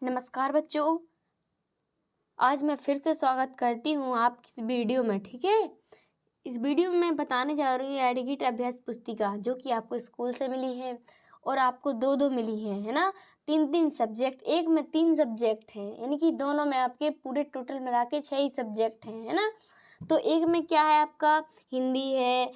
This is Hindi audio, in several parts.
नमस्कार बच्चों। आज मैं फिर से स्वागत करती हूँ आपकी इस वीडियो में। ठीक है, इस वीडियो में मैं बताने जा रही हूँ एडिगिट अभ्यास पुस्तिका, जो कि आपको स्कूल से मिली है और आपको दो मिली है ना। तीन सब्जेक्ट, एक में 3 सब्जेक्ट हैं, यानी कि दोनों में आपके पूरे टोटल मिला के 6 ही सब्जेक्ट हैं, है ना। तो एक में क्या है, आपका हिंदी है,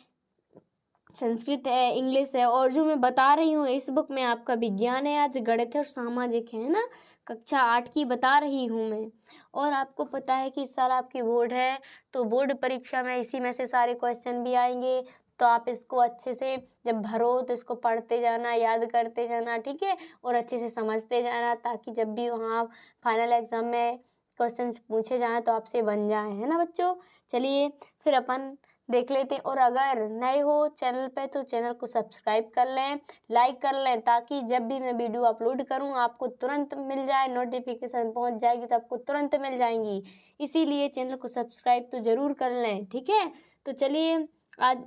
संस्कृत है, इंग्लिश है, और जो मैं बता रही हूँ इस बुक में आपका विज्ञान है, आज गणित है और सामाजिक है ना। कक्षा 8 की बता रही हूँ मैं। और आपको पता है कि इस साल आपकी बोर्ड है, तो बोर्ड परीक्षा में इसी में से सारे क्वेश्चन भी आएंगे। तो आप इसको अच्छे से जब भरो तो इसको पढ़ते जाना, याद करते जाना, ठीक है, और अच्छे से समझते जाना, ताकि जब भी वहाँ फाइनल एग्जाम में क्वेश्चन पूछे जाएँ तो आपसे बन जाए, है ना बच्चों। चलिए फिर अपन देख लेते हैं। और अगर नए हो चैनल पे तो चैनल को सब्सक्राइब कर लें, लाइक कर लें, ताकि जब भी मैं वीडियो अपलोड करूं आपको तुरंत मिल जाए, नोटिफिकेशन पहुंच जाएगी तो आपको तुरंत मिल जाएंगी। इसीलिए चैनल को सब्सक्राइब तो ज़रूर कर लें, ठीक है। तो चलिए आज,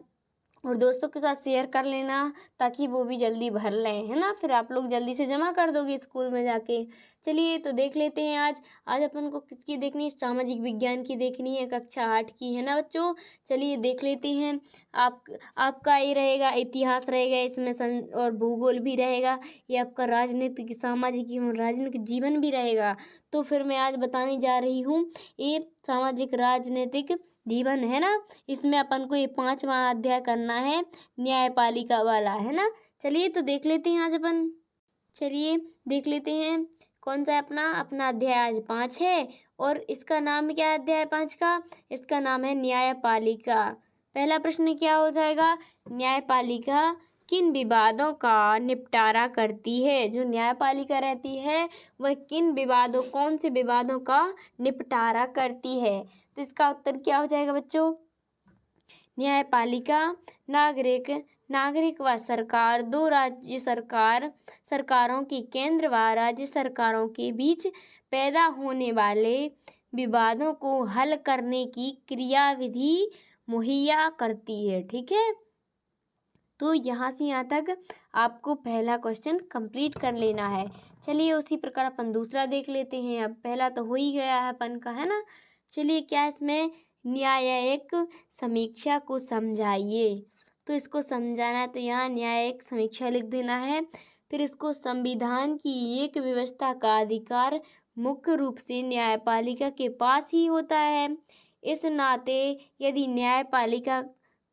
और दोस्तों के साथ शेयर कर लेना ताकि वो भी जल्दी भर लें, है ना। फिर आप लोग जल्दी से जमा कर दोगे स्कूल में जाके। चलिए तो देख लेते हैं। आज अपन को किसकी देखनी है, सामाजिक विज्ञान की देखनी है, कक्षा 8 की, है ना बच्चों। चलिए देख लेते हैं। आपका ये रहेगा, इतिहास रहेगा इसमें, और भूगोल भी रहेगा। ये आपका राजनीतिक, सामाजिक एवं राजनीतिक जीवन भी रहेगा। तो फिर मैं आज बताने जा रही हूँ ये सामाजिक राजनीतिक जीवन, है ना। इसमें अपन को ये 5वां अध्याय करना है, न्यायपालिका वाला, है ना। चलिए तो देख लेते हैं आज अपन। चलिए देख लेते हैं कौन सा है अपना अध्याय आज 5 है। और इसका नाम क्या है अध्याय 5 का, इसका नाम है न्यायपालिका। पहला प्रश्न क्या हो जाएगा, न्यायपालिका किन विवादों का निपटारा करती है। जो न्यायपालिका रहती है वह किन विवादों, कौन से विवादों का निपटारा करती है। तो इसका उत्तर क्या हो जाएगा बच्चों, न्यायपालिका नागरिक व सरकार, दो राज्य सरकारों की केंद्र व राज्य सरकारों के बीच पैदा होने वाले विवादों को हल करने की क्रियाविधि मुहैया करती है। ठीक है, तो यहाँ से यहाँ तक आपको पहला क्वेश्चन कंप्लीट कर लेना है। चलिए उसी प्रकार अपन दूसरा देख लेते हैं। अब पहला तो हो ही गया है अपन का, है ना। चलिए क्या इसमें, न्यायिक समीक्षा को समझाइए। तो इसको समझाना है तो यहाँ न्यायिक समीक्षा लिख देना है। फिर इसको, संविधान की एक व्यवस्था का अधिकार मुख्य रूप से न्यायपालिका के पास ही होता है। इस नाते यदि न्यायपालिका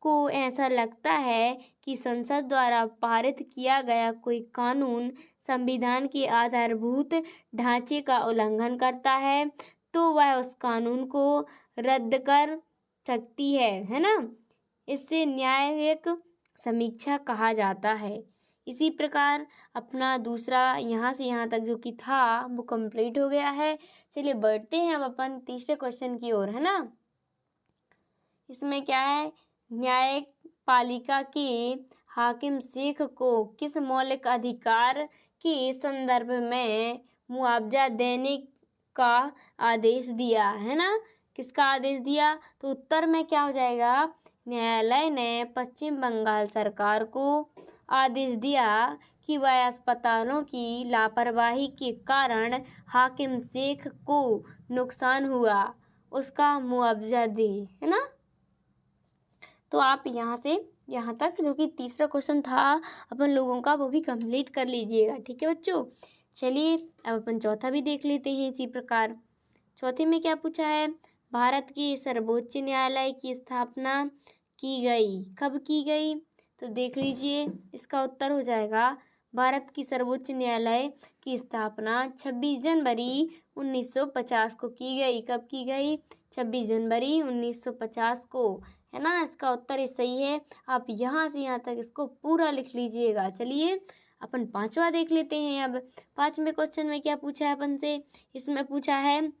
को ऐसा लगता है कि संसद द्वारा पारित किया गया कोई कानून संविधान के आधारभूत ढांचे का उल्लंघन करता है, तो वह उस कानून को रद्द कर सकती है ना। इससे न्यायिक समीक्षा कहा जाता है। इसी प्रकार अपना दूसरा यहाँ से यहाँ तक जो कि था वो कंप्लीट हो गया है। चलिए बढ़ते हैं अब अपन तीसरे क्वेश्चन की ओर, है ना। इसमें क्या है, न्यायपालिका के हाकिम शेख को किस मौलिक अधिकार के संदर्भ में मुआवजा देने का आदेश दिया, है ना। किसका आदेश दिया, तो उत्तर में क्या हो जाएगा, न्यायालय ने पश्चिम बंगाल सरकार को आदेश दिया कि वह अस्पतालों की लापरवाही के कारण हाकिम शेख को नुकसान हुआ उसका मुआवजा दे, है ना। तो आप यहाँ से यहाँ तक जो कि तीसरा क्वेश्चन था अपन लोगों का, वो भी कंप्लीट कर लीजिएगा, ठीक है बच्चों। चलिए अब अपन चौथा भी देख लेते हैं इसी प्रकार। चौथे में क्या पूछा है, भारत के सर्वोच्च न्यायालय की स्थापना की गई, कब की गई। तो देख लीजिए, इसका उत्तर हो जाएगा, भारत की सर्वोच्च न्यायालय की स्थापना 26 जनवरी 1950 को की गई। कब की गई, 26 जनवरी 1950 को, है ना। इसका उत्तर ही सही है। आप यहाँ से यहाँ तक इसको पूरा लिख लीजिएगा। चलिए अपन पांचवा देख लेते हैं। अब पांचवें क्वेश्चन में क्या पूछा है अपन से, इसमें पूछा है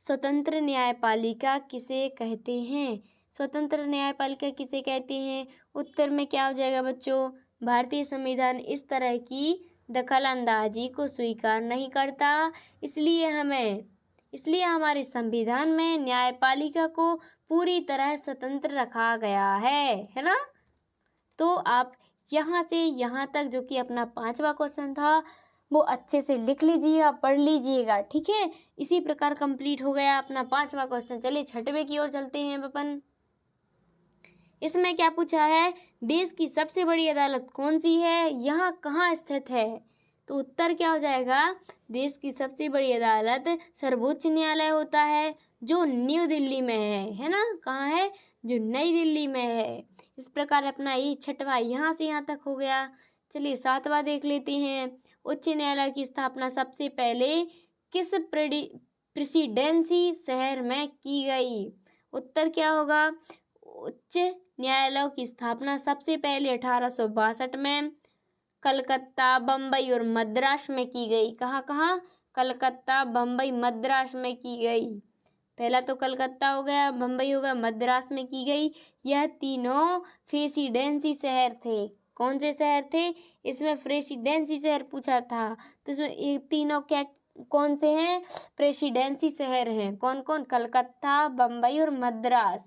स्वतंत्र न्यायपालिका किसे कहते हैं। स्वतंत्र न्यायपालिका किसे कहते हैं, उत्तर में क्या हो जाएगा बच्चों, भारतीय संविधान इस तरह की दखल अंदाजी को स्वीकार नहीं करता, इसलिए हमारे संविधान में न्यायपालिका को पूरी तरह स्वतंत्र रखा गया है ना। तो आप यहाँ से यहाँ तक जो कि अपना पांचवा क्वेश्चन था वो अच्छे से लिख लीजिएगा, पढ़ लीजिएगा, ठीक है। इसी प्रकार कंप्लीट हो गया अपना 5वां क्वेश्चन। चलिए 6वें की ओर चलते हैं अपन। इसमें क्या पूछा है, देश की सबसे बड़ी अदालत कौन सी है, यहाँ कहाँ स्थित है। तो उत्तर क्या हो जाएगा, देश की सबसे बड़ी अदालत सर्वोच्च न्यायालय होता है, जो न्यू दिल्ली में है ना। कहाँ है, जो नई दिल्ली में है। इस प्रकार अपना ये 6वां यहाँ से यहाँ तक हो गया। चलिए 7वां देख लेते हैं। उच्च न्यायालय की स्थापना सबसे पहले किस प्रेसिडेंसी शहर में की गई। उत्तर क्या होगा, उच्च न्यायालयों की स्थापना सबसे पहले 1862 में कलकत्ता, बम्बई और मद्रास में की गई। कहाँ कहाँ, कलकत्ता, बम्बई, मद्रास में की गई। पहला तो कलकत्ता हो गया, बम्बई हो गया, मद्रास में की गई। यह तीनों प्रेसिडेंसी शहर थे। कौन से शहर थे, इसमें प्रेसिडेंसी शहर पूछा था, तो इसमें ये तीनों क्या कौन से हैं, प्रेसिडेंसी शहर हैं। कौन कौन, कलकत्ता, बम्बई और मद्रास,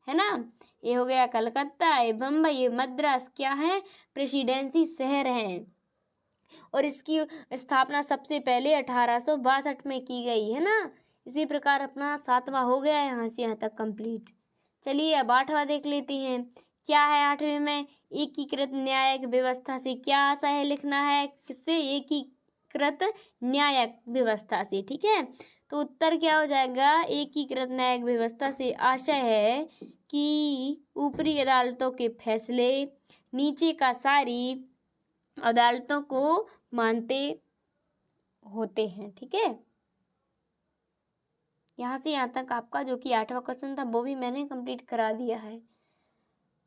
है ना। ये हो गया कलकत्ता, ये बम्बई, ये मद्रास क्या है, प्रेसिडेंसी शहर हैं। और इसकी स्थापना सबसे पहले 1862 में की गई, है ना। इसी प्रकार अपना 7वां हो गया यहाँ से यहाँ तक कंप्लीट। चलिए अब 8वां देख लेते हैं। क्या है 8वें में, एकीकृत न्यायिक व्यवस्था से क्या आशा है, लिखना है किससे, एकीकृत न्यायिक व्यवस्था से, ठीक है। तो उत्तर क्या हो जाएगा, एकीकृत न्यायिक व्यवस्था से आशय है कि ऊपरी अदालतों के फैसले नीचे का सारी अदालतों को मानते होते हैं, ठीक है। यहाँ से यहाँ तक आपका जो कि 8वां क्वेश्चन था वो भी मैंने कंप्लीट करा दिया है।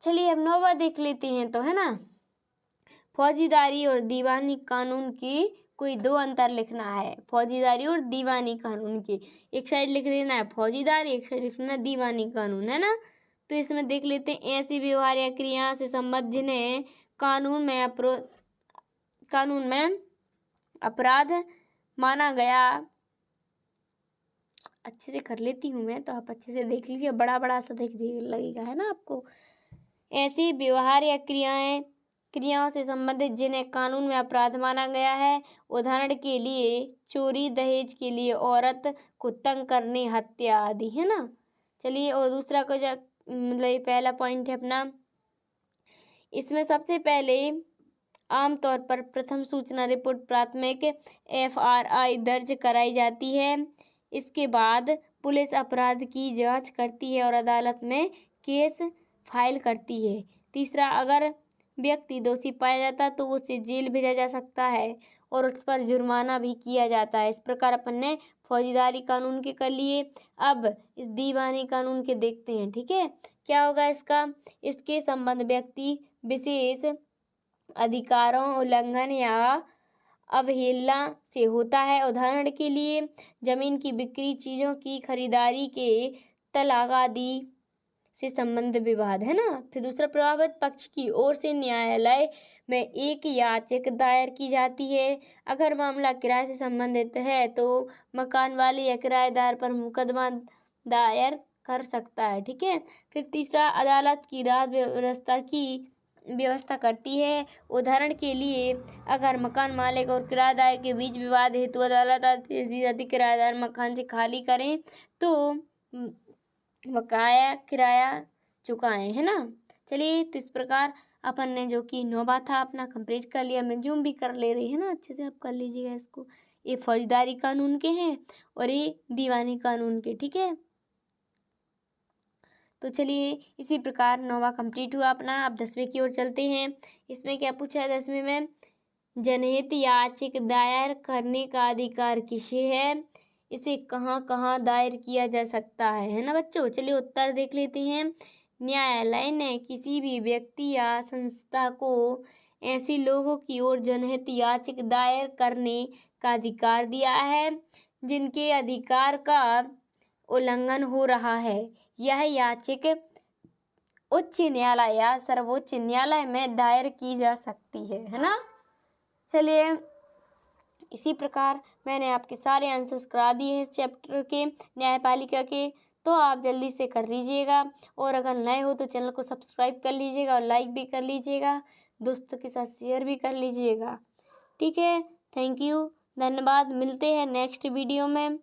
चलिए अब 9वां देख लेते हैं, तो है ना, फौजीदारी और दीवानी कानून के कोई दो अंतर लिखना है। फौजीदारी और दीवानी कानून के, एक साइड लिख देना है फौजीदारी, एक साइड लिखना है दीवानी कानून, है ना। तो इसमें देख लेते हैं, ऐसी व्यवहार या क्रिया से संबंध जिन्हें कानून में अपराध माना गया। अच्छे से कर लेती हूँ मैं, तो आप अच्छे से देख लीजिए, बड़ा बड़ा सा देख लगेगा, है ना आपको। ऐसी व्यवहार या क्रियाओं से संबंधित जिन्हें कानून में अपराध माना गया है। उदाहरण के लिए चोरी, दहेज के लिए औरत को तंग करने, हत्या आदि, है ना। चलिए और दूसरा को मतलब ये पहला पॉइंट है अपना, इसमें सबसे पहले आमतौर पर प्रथम सूचना रिपोर्ट प्राथमिक FRI दर्ज कराई जाती है। इसके बाद पुलिस अपराध की जांच करती है और अदालत में केस फाइल करती है। तीसरा, अगर व्यक्ति दोषी पाया जाता तो उसे जेल भेजा जा सकता है और उस पर जुर्माना भी किया जाता है। इस प्रकार अपन ने फौजीदारी कानून के कर लिए। अब इस दीवानी कानून के देखते हैं, ठीक है। क्या होगा इसका, इसके संबंध व्यक्ति विशेष अधिकारों उल्लंघन या अवहेलना से होता है। उदाहरण के लिए जमीन की बिक्री, चीजों की खरीदारी के तलाक आदि से संबंध विवाद, है ना। फिर दूसरा, प्रभावित पक्ष की ओर से न्यायालय में एक याचिका दायर की जाती है। अगर मामला किराए से संबंधित है तो मकान वाले या किराएदार पर मुकदमा दायर कर सकता है, ठीक है। फिर तीसरा, अदालत की राहत व्यवस्था करती है। उदाहरण के लिए अगर मकान मालिक और किराएदार के बीच विवाद हेतु अदालत किराएदार मकान से खाली करें तो बकाया किराया चुकाएं, है ना। चलिए तो इस प्रकार अपन ने जो कि 9वां था अपना कंप्लीट कर लिया। मैं जूम भी कर ले रही है ना, अच्छे से आप कर लीजिएगा इसको। ये फौजदारी कानून के हैं और ये दीवानी कानून के, ठीक है। तो चलिए इसी प्रकार 9वां कंप्लीट हुआ अपना। अब 10वें की ओर चलते हैं। इसमें क्या पूछा है 10वें में, जनहित याचिका दायर करने का अधिकार किसे है, इसे कहाँ कहाँ दायर किया जा सकता है ना बच्चों। चलिए उत्तर देख लेते हैं। न्यायालय ने किसी भी व्यक्ति या संस्था को ऐसे लोगों की ओर जनहित याचिका दायर करने का अधिकार दिया है जिनके अधिकार का उल्लंघन हो रहा है। यह याचिका उच्च न्यायालय या सर्वोच्च न्यायालय में दायर की जा सकती है ना। चलिए इसी प्रकार मैंने आपके सारे आंसर्स करा दिए हैं इस चैप्टर के, न्यायपालिका के। तो आप जल्दी से कर लीजिएगा और अगर नए हो तो चैनल को सब्सक्राइब कर लीजिएगा और लाइक भी कर लीजिएगा, दोस्तों के साथ शेयर भी कर लीजिएगा, ठीक है। थैंक यू, धन्यवाद। मिलते हैं नेक्स्ट वीडियो में।